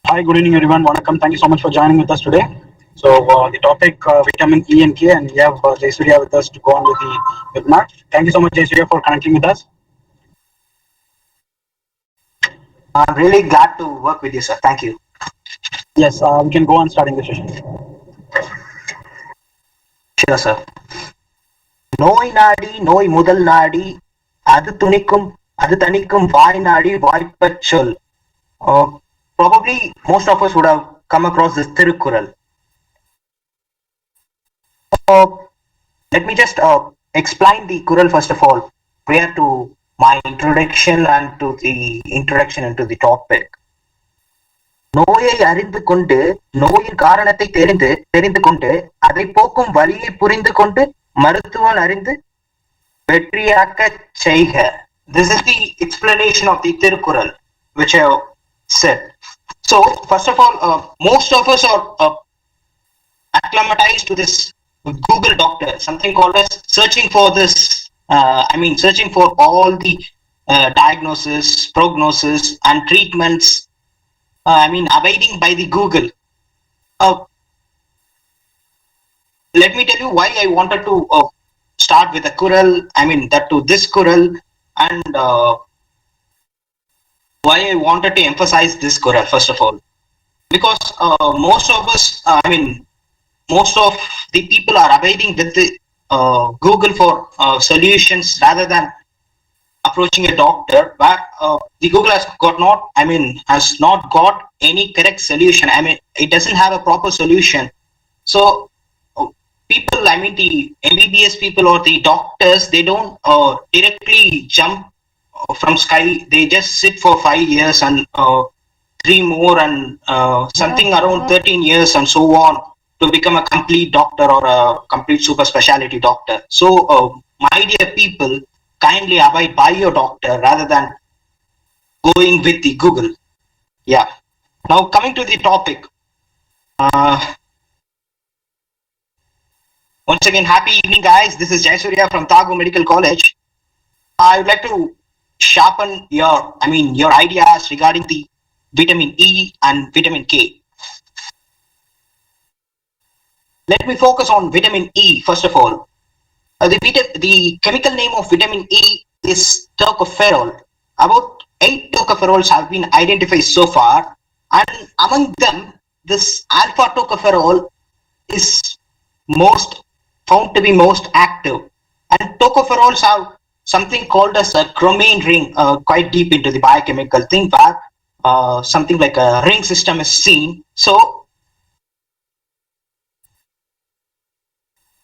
Hi, good evening everyone. Welcome. Thank you so much for joining with us today. So the topic vitamin E and K, and we have Jayasuriya with us to go on with the webinar. Thank you so much, Jayasuriya, for connecting with us. I'm really glad to work with you, sir. Thank you. Yes, we can go on starting the session. Sure, sir. நோய் நாடி நோய் முதல் நாடி அது தணிக்கும் வாய் நாடி வாய்ப்பச் சொல். Probably most of us would have come across this Tirukkural. Let me just explain the Kural first of all, prior to my introduction and to the introduction into the topic. நோயை அறிந்து கொண்டு நோயின் காரணத்தை தெரிந்து கொண்டு அதை போக்கும் வழியை புரிந்து கொண்டு மருத்துவம் அறிந்து வெற்றியாக்க செய்க. This is the explanation of the Tirukkural which I have said. So first of all, most of us are acclimatized to this Google doctor, something called as searching for this, searching for all the diagnosis, prognosis and treatments, abiding by the Google. Let me tell you why I wanted to start with a Kural, this Kural, and why I wanted to emphasize this Kural first of all. Because most of us, most of the people are abiding with the Google for solutions rather than approaching a doctor, where the Google has not got any correct solution. It doesn't have a proper solution. So people, the MBBS people or the doctors, they don't directly jump from sky. They just sit for 5 years and 3 more and something around 13 years and so on to become a complete doctor or a complete super specialty doctor. So my dear people, kindly abide by your doctor rather than going with the Google. Yeah. Now coming to the topic. Once again, happy evening, guys. This is Jayasuriya from Tagu Medical College. I would like to sharpen your ideas regarding the vitamin E and vitamin K. Let me focus on vitamin E first of all. The chemical name of vitamin E is tocopherol. About 8 tocopherols have been identified so far, and among them, this alpha tocopherol is found to be most active. And tocopherols have something called as a chromatin ring, quite deep into the biochemical thing, where something like a ring system is seen. So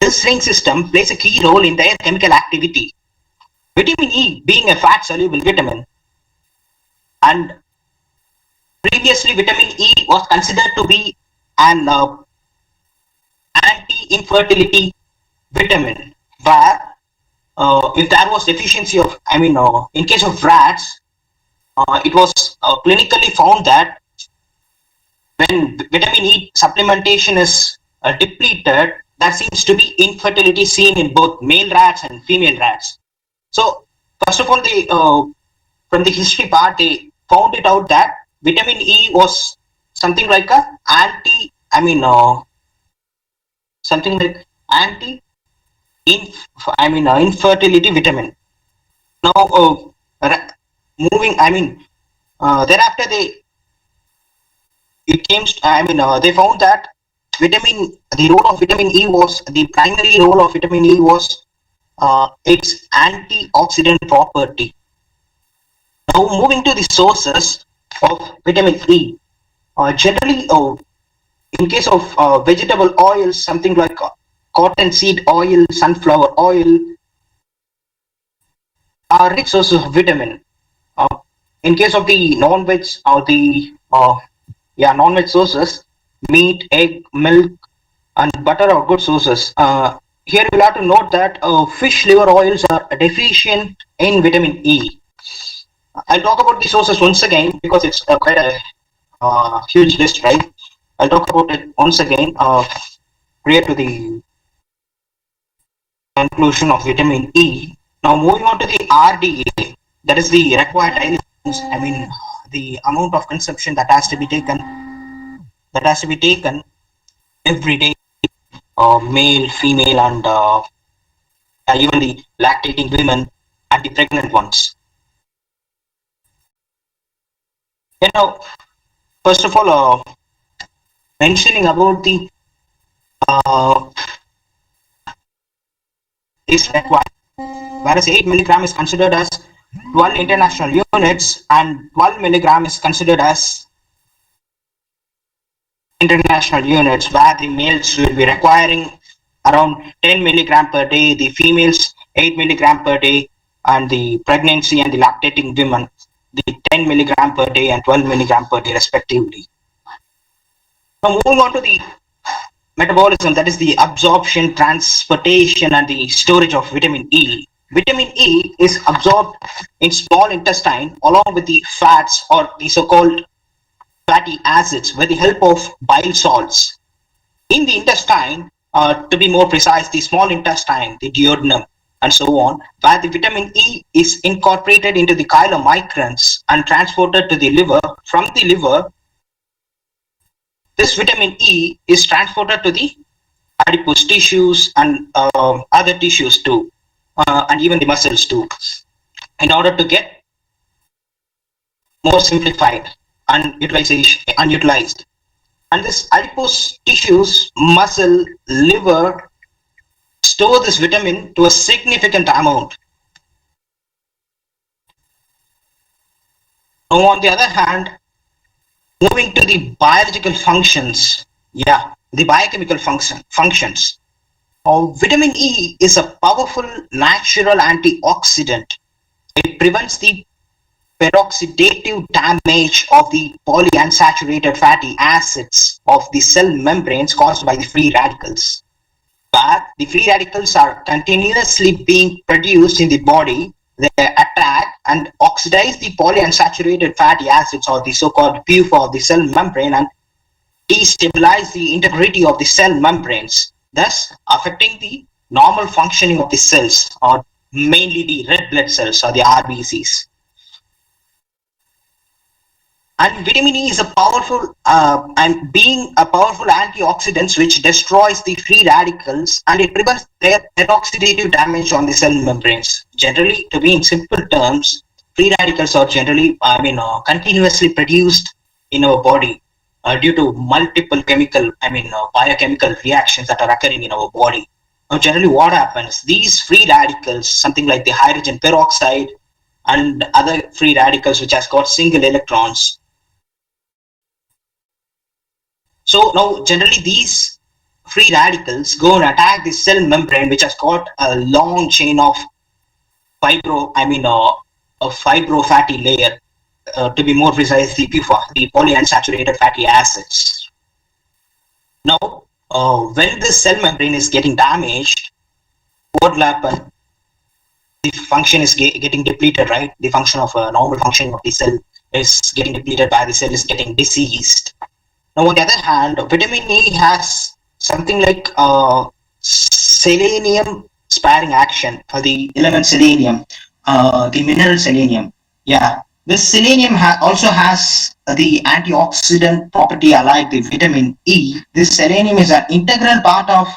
this ring system plays a key role in their chemical activity. Vitamin E being a fat-soluble vitamin, and previously vitamin E was considered to be an anti-infertility vitamin, where if there was deficiency of, in case of rats, it was clinically found that when vitamin E supplementation is depleted, there seems to be infertility seen in both male rats and female rats. So first of all, they from the history part, they found it out that vitamin E was something like a infertility vitamin. Now moving, thereafter they found that the role of vitamin E was, the primary role of vitamin E was its antioxidant property. Now moving to the sources of vitamin E, generally in case of vegetable oils, something like cottonseed oil, sunflower oil are rich sources of vitamin. In case of the non-veg or the non-veg sources, meat, egg, milk and butter are good sources. Here we'll have to note that fish liver oils are deficient in vitamin E. I'll talk about the sources once again because it's quite a huge list, right? I'll talk about it once again prior to the conclusion of vitamin E. Now moving on to the RDA, that is the required daily, the amount of consumption that has to be taken that has to be taken every day, male, female, and even the lactating women and the pregnant ones. First of all, mentioning about the uh, is required, whereas 8 milligram is considered as 12 international units and 12 milligram is considered as international units, where the males will be requiring around 10 milligram per day, the females 8 milligram per day, and the pregnancy and the lactating women the 10 milligram per day and 12 milligram per day respectively. Now moving on to the metabolism, that is the absorption, transportation, and the storage of vitamin E. Vitamin E is absorbed in small intestine along with the fats or the so-called fatty acids with the help of bile salts. In the intestine, to be more precise, the small intestine, the duodenum, and so on, where the vitamin E is incorporated into the chylomicrons and transported to the liver. From the liver, this vitamin E is transported to the adipose tissues and other tissues too, and even the muscles too, in order to get more simplified and unutilized. And this adipose tissues, muscle, liver store this vitamin to a significant amount. Now, on the other hand, moving to the biological functions, the biochemical functions. Vitamin E is a powerful natural antioxidant. It prevents the peroxidative damage of the polyunsaturated fatty acids of the cell membranes caused by the free radicals. But the free radicals are continuously being produced in the body. They attack and oxidize the polyunsaturated fatty acids or the so-called PUFA of the cell membrane and destabilize the integrity of the cell membranes, thus affecting the normal functioning of the cells, or mainly the red blood cells or the RBCs. And vitamin E is a powerful and being a powerful antioxidant which destroys the free radicals and it prevents their peroxidative damage on the cell membranes. Generally, to be in simple terms, free radicals are generally, continuously produced in our body due to multiple biochemical reactions that are occurring in our body. Now, generally, what happens? These free radicals, something like the hydrogen peroxide and other free radicals which has got single electrons. So now generally these free radicals go and attack the cell membrane which has got a long chain of a fibrofatty layer, to be more precise, the PUFA, the polyunsaturated fatty acids. Now, when the cell membrane is getting damaged, what will happen? The function is getting depleted, right? The function of normal functioning of the cell is getting depleted by the cell is getting diseased. Now, on the other hand, vitamin E has something like selenium sparing action, or the element selenium, the mineral selenium. Yeah, this selenium also has the antioxidant property alike the vitamin E. This selenium is an integral part of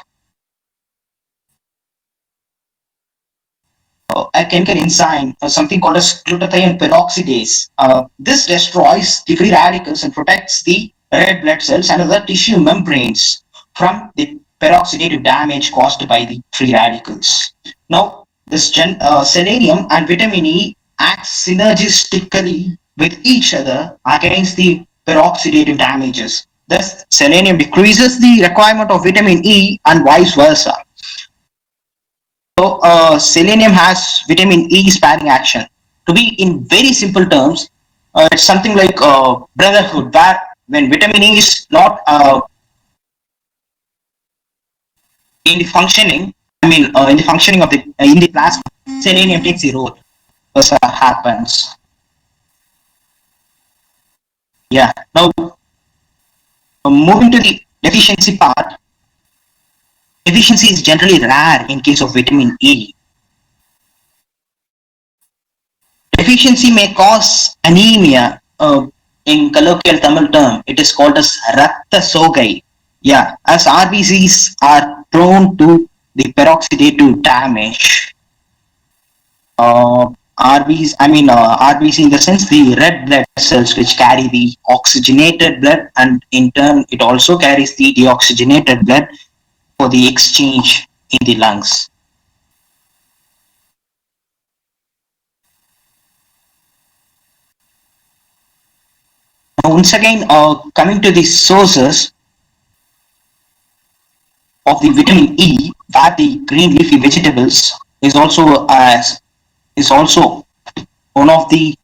a chemical enzyme, something called as glutathione peroxidase. This destroys the free radicals and protects the red blood cells and other tissue membranes from the peroxidative damage caused by the free radicals. Now, this selenium and vitamin E act synergistically with each other against the peroxidative damages. Thus, selenium decreases the requirement of vitamin E and vice versa. So, selenium has vitamin E sparing action. To be in very simple terms, it's something like brotherhood, where when vitamin E is not in the functioning, in the functioning of the in the plasma, selenium takes the role. This happens. Yeah. Now, moving to the deficiency part. Deficiency is generally rare in case of vitamin E. Deficiency may cause anemia. in colloquial Tamil term, it is called as Ratta Sogai. Yeah, as RBCs are prone to the peroxidative damage. RBC in the sense the red blood cells which carry the oxygenated blood, and in turn it also carries the deoxygenated blood for the exchange in the lungs. Now, once again, coming to the sources of the vitamin E, where the green leafy vegetables is also one of the,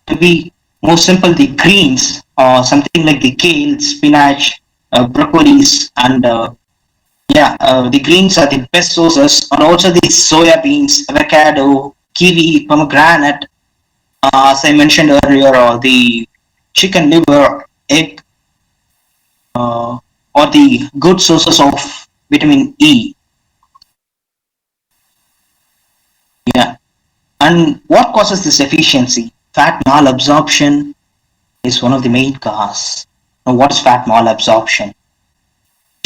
to be more simple, the greens, something like the kale, spinach, broccolis, and the greens are the best sources, and also the soya beans, avocado, kiwi, pomegranate, as I mentioned earlier, the chicken liver, egg, or the good sources of vitamin E. Yeah. And what causes this deficiency? Fat malabsorption is one of the main causes. Now, what is fat malabsorption?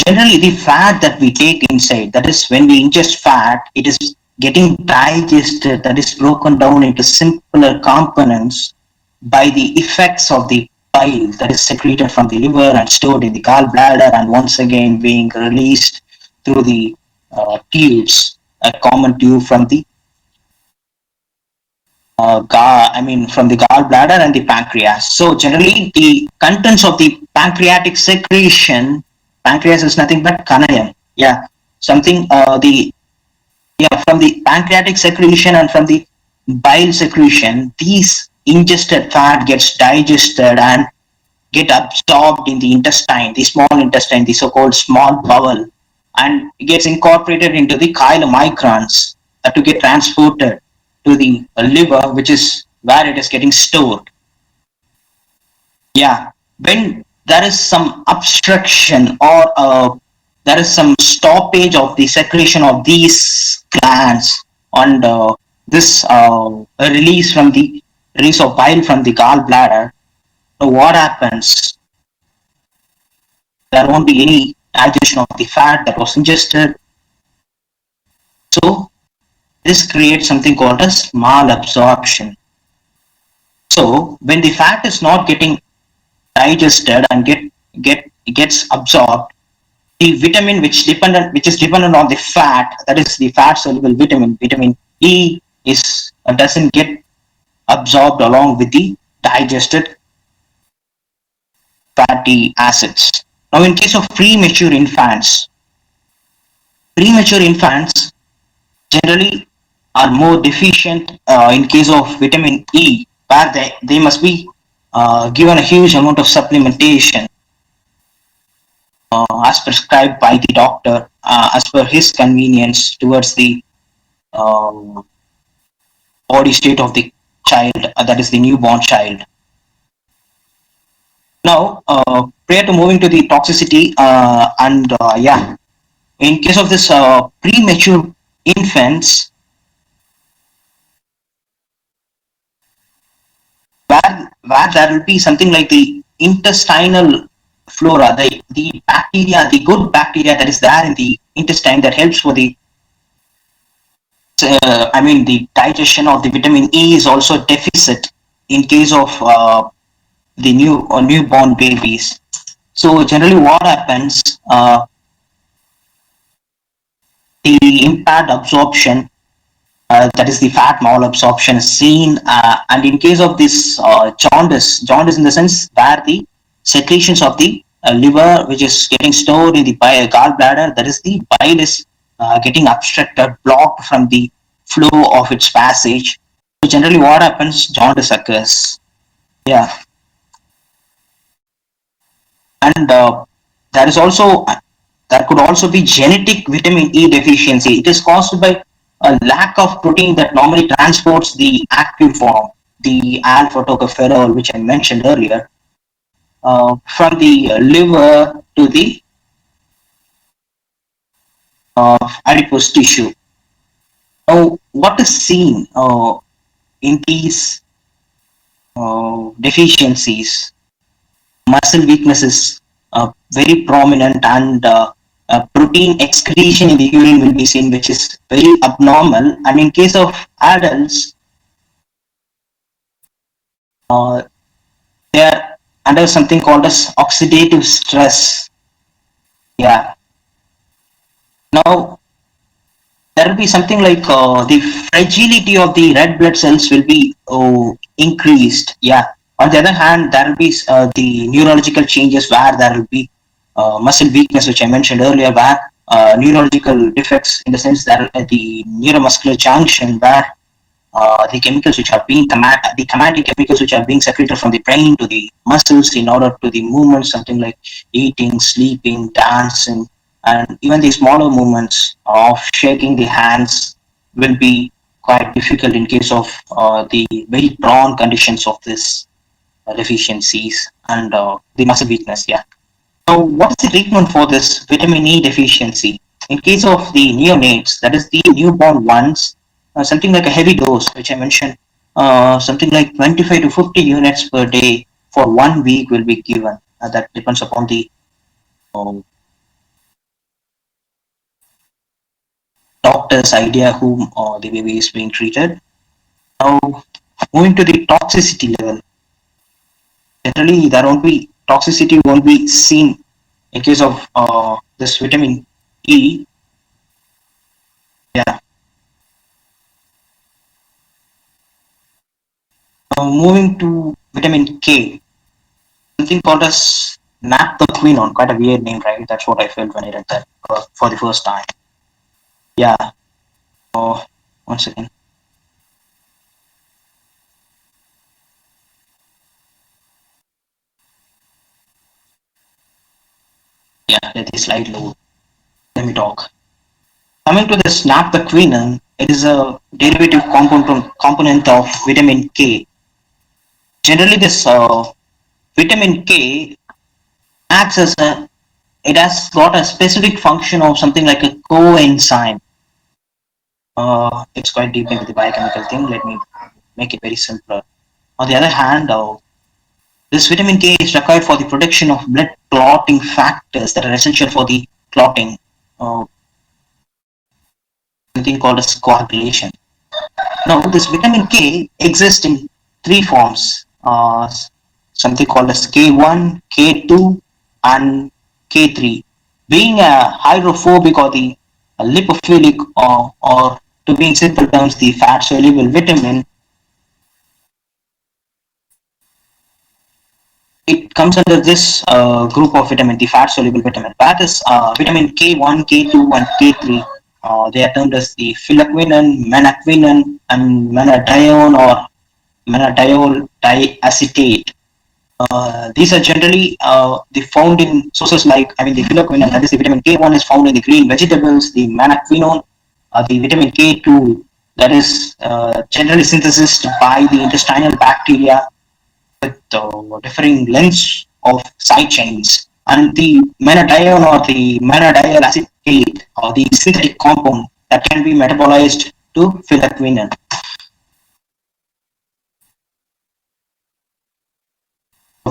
Generally, the fat that we take inside, that is, when we ingest fat, it is getting digested, that is broken down into simpler components by the effects of the bile that is secreted from the liver and stored in the gallbladder, and once again being released through the tubes, a common tube from the from the gallbladder and the pancreas. So generally, the contents of the pancreatic secretion, pancreas is nothing but kanayam. Yeah, something from the pancreatic secretion and from the bile secretion, these ingested fat gets digested and get absorbed in the intestine, the small intestine, the so-called small bowel, and gets incorporated into the chylomicrons to get transported to the liver, which is where it is getting stored. Yeah, when there is some obstruction or there is some stoppage of the secretion of these glands, and this release from the release of bile from the gallbladder, what happens? There won't be any digestion of the fat that was ingested. So this creates something called as malabsorption. So when the fat is not getting digested and gets absorbed, the vitamin which is dependent on the fat, that is the fat soluble vitamin E, is doesn't get absorbed along with the digested fatty acids. Now, in case of premature infants generally are more deficient in case of vitamin E, where they must be given a huge amount of supplementation as prescribed by the doctor as per his convenience towards the um, body state of the child, that is the newborn child. Now, prior to moving to the toxicity, in case of this premature infants, where there will be something like the intestinal flora, the bacteria, the good bacteria that is there in the intestine that helps for the the digestion of the vitamin E is also deficit in case of the newborn babies. So generally, what happens? The impaired absorption, that is the fat malabsorption, is seen, and in case of this jaundice in the sense where the secretions of the liver, which is getting stored in the gallbladder, that is the bile is getting obstructed, blocked from the flow of its passage. So generally, what happens? Jaundice occurs. Yeah, and there is also there could also be genetic vitamin E deficiency. It is caused by a lack of protein that normally transports the active form, the alpha tocopherol, which I mentioned earlier, from the liver to the adipose tissue. Now, what is seen in these deficiencies, muscle weakness is very prominent, and protein excretion in the urine will be seen, which is very abnormal. And in case of adults, uh, they are under something called as oxidative stress. Yeah. Now, there will be something like the fragility of the red blood cells will be increased. Yeah. On the other hand, there will be the neurological changes where there will be muscle weakness, which I mentioned earlier, where neurological defects in the sense that the neuromuscular junction where the chemicals which are being the commanding chemicals which are being secreted from the brain to the muscles in order to the movements, something like eating, sleeping, dancing, and even the smaller movements of shaking the hands will be quite difficult in case of the very prone conditions of this deficiencies and the muscle weakness. Yeah. So, what is the treatment for this vitamin E deficiency? In case of the neonates, that is the newborn ones, something like a heavy dose, which I mentioned, something like 25 to 50 units per day for 1 week will be given. That depends upon the uh, doctor's idea whom the baby is being treated. Now, moving to the toxicity level, generally there won't be toxicity won't be seen in case of this vitamin E. Yeah. Moving to vitamin K, something called as naphthalquinone, quite a weird name, right? That's what I felt when I read that for the first time. Yeah. One second. Yeah, let the slide load. Let me talk. Coming to this naphthalquinone, it is a derivative component of vitamin K. Generally, this vitamin K acts as a it has got a specific function of something like a coenzyme. It's quite deep into the biochemical thing. Let me make it very simpler. On the other hand, this vitamin K is required for the production of blood clotting factors that are essential for the clotting, uh, something called as coagulation. Now, this vitamin K exists in three forms, something called as K1, K2, and K3. Being a hydrophobic or the lipophilic, or to be in simple terms, the fat soluble vitamin, it comes under this group of vitamin, the fat soluble vitamin. That is vitamin K1, K2, and K3. They are termed as the philaquinone, menaquinone, and menadione or menadiol diacetate. These are generally the found in sources like, I mean, the philaquinone, that is the vitamin K1 is found in the green vegetables, the menaquinone, the vitamin K2, that is generally synthesized by the intestinal bacteria with differing lengths of side chains. And the menadione or the menadiol acetate or the synthetic compound that can be metabolized to philaquinone.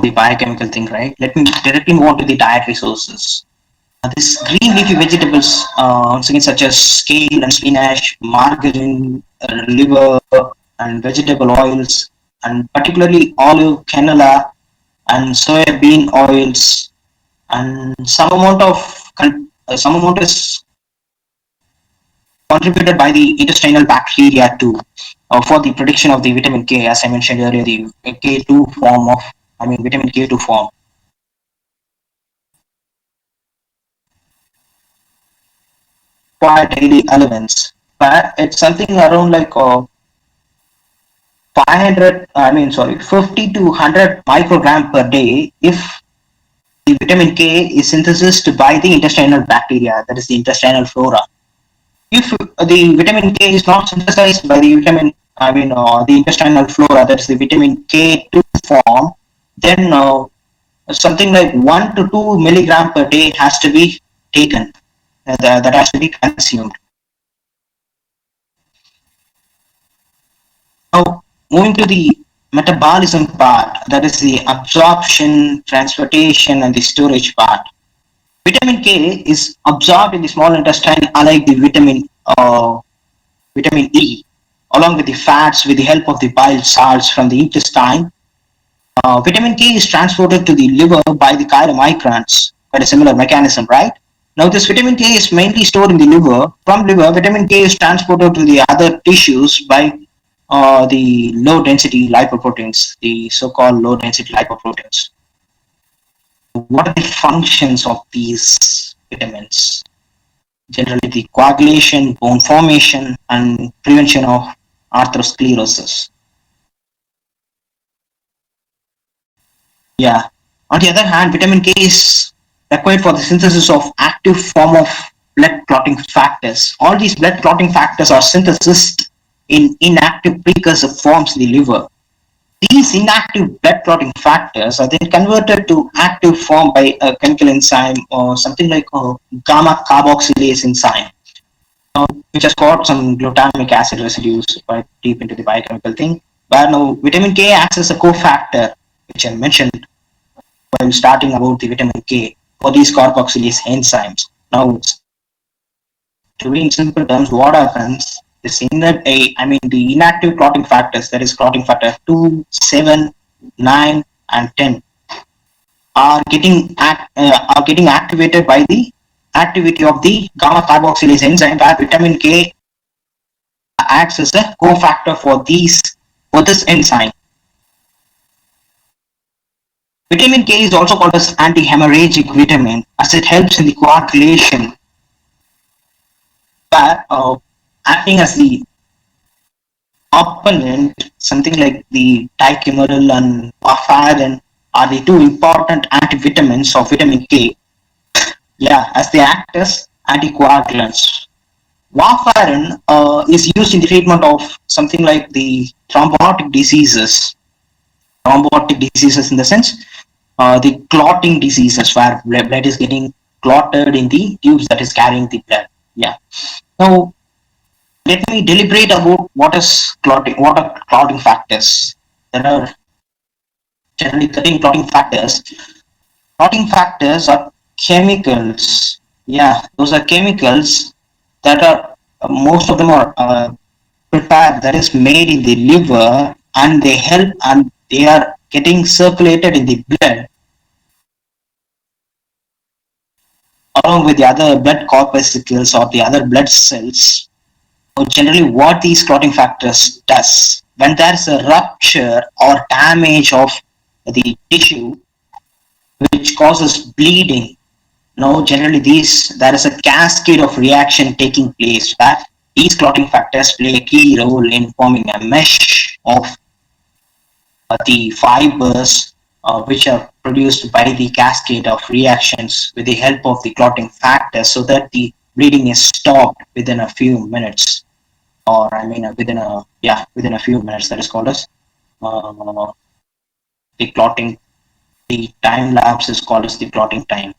The biochemical thing, right? Let me directly move on to the dietary sources. This green leafy vegetables, such as kale and spinach, margarine, liver, and vegetable oils, and particularly olive, canola, and soybean oils, and some amount is contributed by the intestinal bacteria too, for the production of the vitamin K, as I mentioned earlier, the K2 form of, I mean, vitamin K2 form. Required daily elements, but it's something around like 500, I mean, sorry, 50 to 100 microgram per day if the vitamin K is synthesized by the intestinal bacteria, that is the intestinal flora. If the vitamin K is not synthesized by the the intestinal flora, that is the vitamin K2 form, then something like 1 to 2 milligram per day has to be taken, that has to be consumed. Now, moving to the metabolism part, that is the absorption, transportation, and the storage part. Vitamin K is absorbed in the small intestine, unlike the vitamin E, along with the fats with the help of the bile salts from the intestine. Vitamin K is transported to the liver by the chylomicrons, by a similar mechanism, right? Now, this vitamin K is mainly stored in the liver. From liver, vitamin K is transported to the other tissues by the low density lipoproteins, the so-called low density lipoproteins. What are the functions of these vitamins? Generally, the coagulation, bone formation, and prevention of atherosclerosis. Yeah. On the other hand, vitamin K is required for the synthesis of active form of blood clotting factors. All these blood clotting factors are synthesized in inactive precursor forms in the liver. These inactive blood clotting factors are then converted to active form by a chemical enzyme or something like a gamma carboxylase enzyme, which has got some glutamic acid residues quite deep into the biochemical thing. Where now vitamin K acts as a cofactor, which I mentioned while starting about the vitamin K for these carboxylase enzymes. Now, to be in simple terms, what happens is the inactive clotting factors, that is clotting factor 2, 7, 9, and 10, are getting activated by the activity of the gamma carboxylase enzyme, where vitamin K acts as a cofactor for this enzyme. Vitamin K is also called as anti-hemorrhagic vitamin, as it helps in the coagulation, where acting as the opponent, something like the dicumaril and warfarin are the two important antivitamins of vitamin K. Yeah, as they act as anticoagulants. Warfarin is used in the treatment of something like the thrombotic diseases. Thrombotic diseases in the sense, the clotting diseases where blood is getting clotted in the tubes that is carrying the blood. Yeah. Now, let me deliberate about what are clotting factors. There are generally 13 clotting factors. Clotting factors are chemicals. Yeah, those are chemicals that are most of them are prepared, that is made in the liver, and they help and they are getting circulated in the blood along with the other blood corpuscles or the other blood cells. So generally, what these clotting factors does, when there is a rupture or damage of the tissue which causes bleeding, generally there is a cascade of reaction taking place, where these clotting factors play a key role in forming a mesh of the fibers which are produced by the cascade of reactions with the help of the clotting factors, so that the bleeding is stopped within a few minutes, or within a few minutes. That is called as the clotting. The time lapse is called as the clotting time.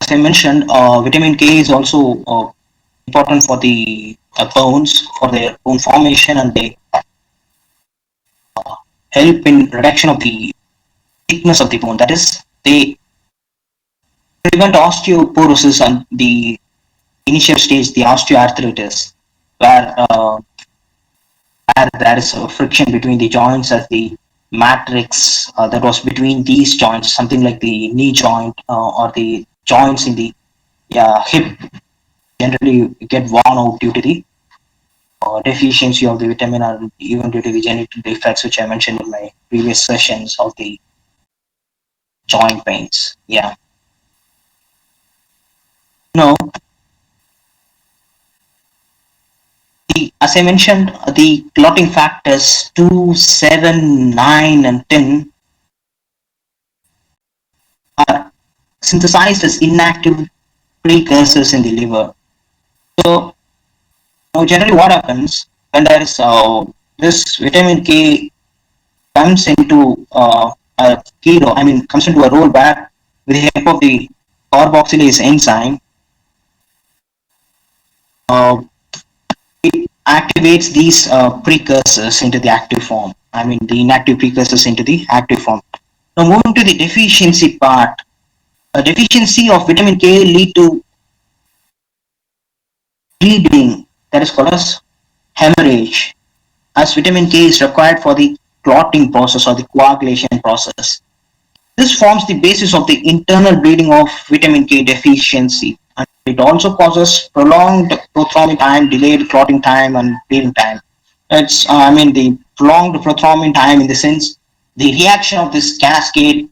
As I mentioned, vitamin K is also important for the bones, for their bone formation, and they help in reduction of the thickness of the bone. That is, they prevent osteoporosis and the initial stage, the osteoarthritis, where there is a friction between the joints as the matrix that was between these joints, something like the knee joint or the joints in the hip, generally get worn out due to the deficiency of the vitamin, or even due to the genetic defects, which I mentioned in my previous sessions of the joint pains. Yeah. No, as I mentioned, the clotting factors 2, 7, 9, and 10 are synthesized as inactive precursors in the liver. So, generally, what happens when there is this vitamin K comes into a key role, comes into a role where, with the help of the carboxylase enzyme, it activates these precursors into the active form. I mean, the inactive precursors into the active form. Now, moving to the deficiency part, a deficiency of vitamin K lead to bleeding, that is called as hemorrhage, as vitamin K is required for the clotting process or the coagulation process. This forms the basis of the internal bleeding of vitamin K deficiency, and it also causes prolonged prothrombin time, delayed clotting time, and bleeding time. I mean, the prolonged prothrombin time in the sense the reaction of this cascade.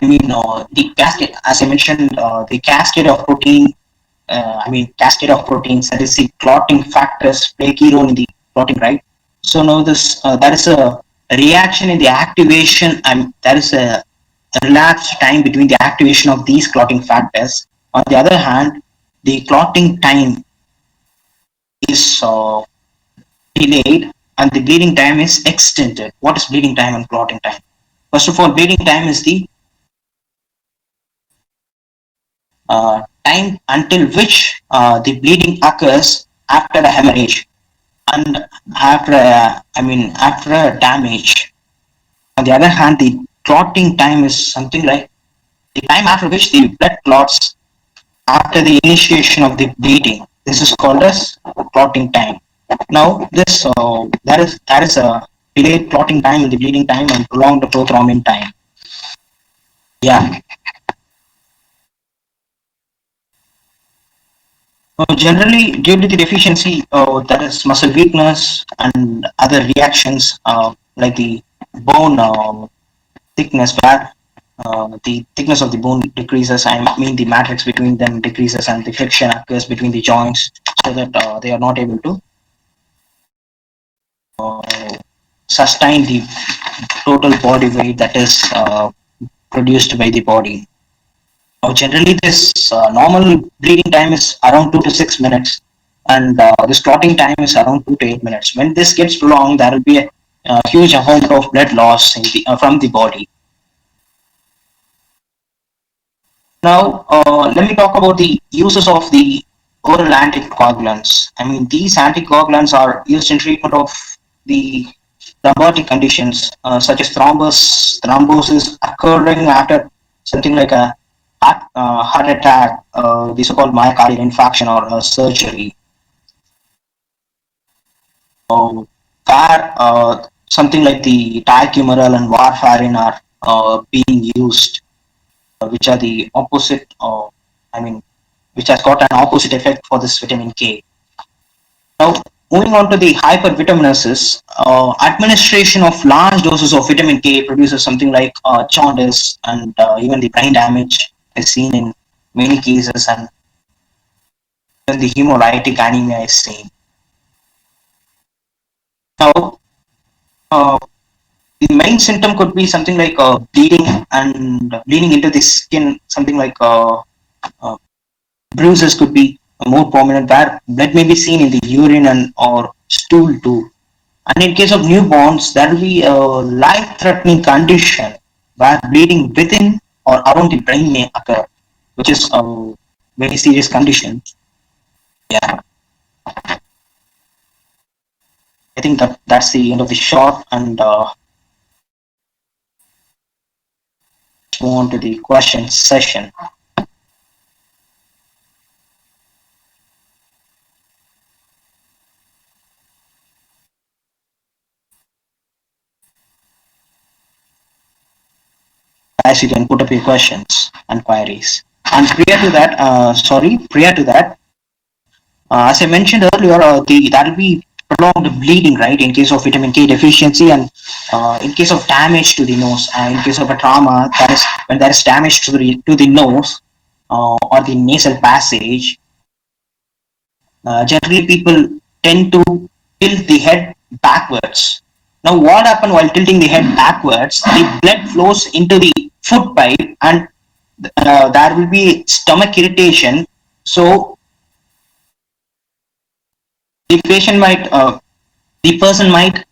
I mean, the cascade, as I mentioned, the cascade of protein. Cascade of proteins, that is the clotting factors play a key role in the clotting, right? So now this that is a reaction in the activation, and there is a elapsed time between the activation of these clotting factors. On the other hand, the clotting time is delayed and the bleeding time is extended. What is bleeding time and clotting time? First of all, bleeding time is the time until which the bleeding occurs after a hemorrhage and after a damage. On the other hand, the clotting time is something like the time after which the blood clots after the initiation of the bleeding. This is called as clotting time. Now, this that is a delayed clotting time in the bleeding time and prolonged prothrombin time. Yeah. Generally, due to the deficiency, there is muscle weakness and other reactions like the bone thickness, where the thickness of the bone decreases. I mean, the matrix between them decreases, and the friction occurs between the joints, so that they are not able to uh, sustain the total body weight that is produced by the body. Generally, this normal bleeding time is around 2 to 6 minutes, and this clotting time is around 2 to 8 minutes. When this gets prolonged, there will be a huge amount of blood loss from the body. Now, let me talk about the uses of the oral anticoagulants. I mean, these anticoagulants are used in treatment of the thrombotic conditions such as thrombosis occurring after something like a heart attack, the so-called myocardial infarction or surgery, where something like the ticagrelor and warfarin are being used, which are the opposite, which has got an opposite effect for this vitamin K. Now, moving on to the hypervitaminosis, administration of large doses of vitamin K produces something like jaundice, and even the brain damage is seen in many cases, and even the hemolytic anemia is seen. Now, uh, the main symptom could be something like bleeding and bleeding into the skin, something like uh, bruises could be more prominent, where blood may be seen in the urine and or stool too. And in case of newborns, there will be a life-threatening condition where bleeding within or around the brain may occur, which is a very serious condition. Yeah, I think that's the end of the short, and move on to the question session. As you can put up your questions and queries. And prior to that, as I mentioned earlier, that will be prolonged bleeding, right? In case of vitamin K deficiency, and in case of damage to the nose, in case of a trauma, that is when there is damage to the nose or the nasal passage. Generally, people tend to tilt the head backwards. Now, what happens while tilting the head backwards? The blood flows into the foot pipe, and there will be stomach irritation. So the patient might, the person might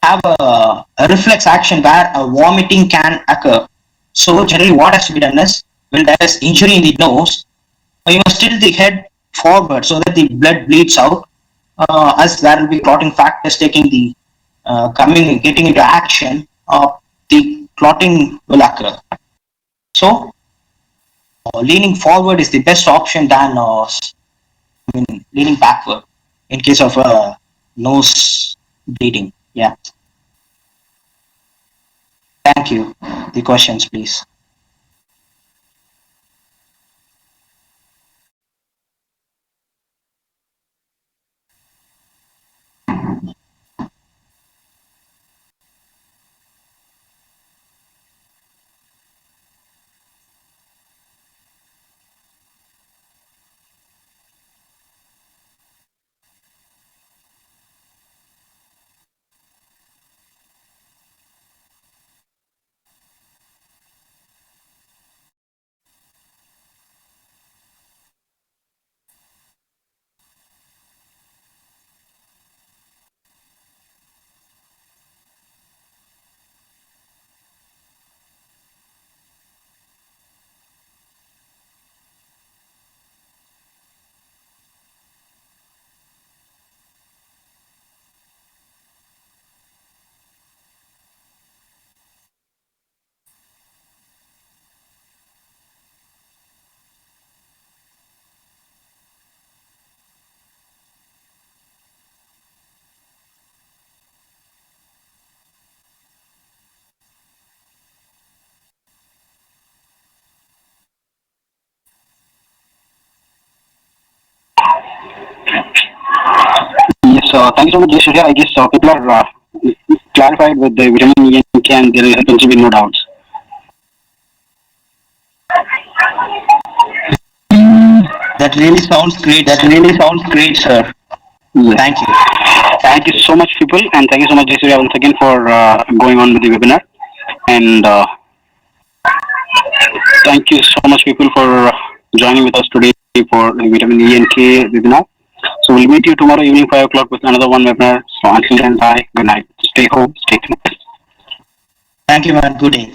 have a reflex action where a vomiting can occur. So generally, what has to be done is, when there is injury in the nose, you must tilt the head forward so that the blood bleeds out, as there will be clotting factors taking the getting into action, the clotting will occur. So leaning forward is the best option than leaning backward in case of nose bleeding. Yeah. Thank you. The questions, please. Yes, thank you so much, Jay Surya. I guess people are clarified with the vitamin E&K, and there seems to be no doubts. That really sounds great. That really sounds great, sir. Yes. Thank you. Thank you so much, people, and thank you so much, Jay Surya, once again for going on with the webinar. And thank you so much, people, for joining with us today for the vitamin E&K webinar. So we'll meet you tomorrow evening 5 o'clock with another one webinar. So until then, bye. Good night. Stay home. Stay connected. Thank you, man. Good day.